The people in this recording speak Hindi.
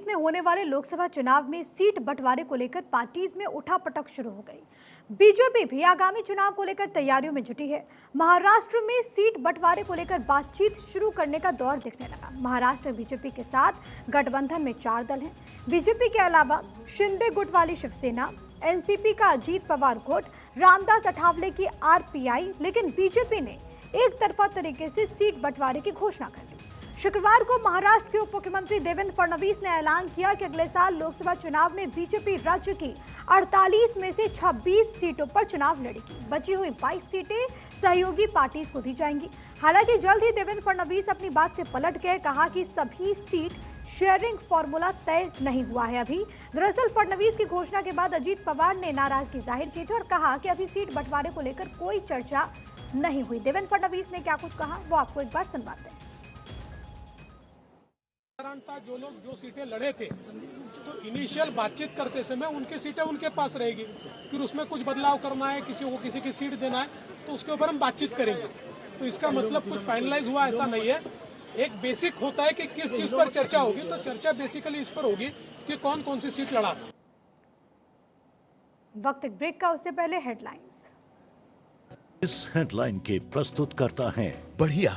में होने वाले लोकसभा चुनाव में सीट बंटवारे को लेकर पार्टीज में उठापटक शुरू हो गई। बीजेपी भी आगामी चुनाव को लेकर तैयारियों में जुटी है। महाराष्ट्र में सीट बंटवारे को लेकर बातचीत शुरू करने का दौर दिखने लगा। महाराष्ट्र बीजेपी के साथ गठबंधन में 4 दल हैं। बीजेपी के अलावा शिंदे गुट वाली शिवसेना, एनसीपी का अजीत पवार गुट, रामदास अठावले की आरपीआई, लेकिन बीजेपी ने एक तरफा तरीके से सीट बंटवारे की घोषणा कर दी। शुक्रवार को महाराष्ट्र के उप मुख्यमंत्री देवेंद्र फडणवीस ने ऐलान किया कि अगले साल लोकसभा चुनाव में बीजेपी राज्य की 48 में से 26 सीटों पर चुनाव लड़ेगी। बची हुई 22 सीटें सहयोगी पार्टीज को दी जाएंगी। हालांकि जल्द ही देवेंद्र फडणवीस अपनी बात से पलट गए, कहा कि सभी सीट शेयरिंग फॉर्मूला तय नहीं हुआ है अभी। दरअसल फडणवीस की घोषणा के बाद अजीत पवार ने नाराजगी जाहिर की थी और कहा कि अभी सीट बंटवारे को लेकर कोई चर्चा नहीं हुई। देवेंद्र फडणवीस ने क्या कुछ कहा वो आपको एक बार सुनवाते हैं। जो लोग जो सीटें लड़े थे तो इनिशियल बातचीत करते समय उनकी सीटें उनके पास रहेगी, फिर उसमें कुछ बदलाव करना है, किसी को किसी की सीट देना है तो उसके ऊपर हम बातचीत करेंगे। तो इसका मतलब कुछ फाइनलाइज हुआ ऐसा नहीं है। एक बेसिक होता है कि किस चीज पर चर्चा होगी, तो चर्चा बेसिकली इस पर होगी कि कौन कौन सी सीट लड़ा। वक्त एक ब्रेक का, उससे पहले हेडलाइंस। इस हेडलाइन के प्रस्तुत करता है बढ़िया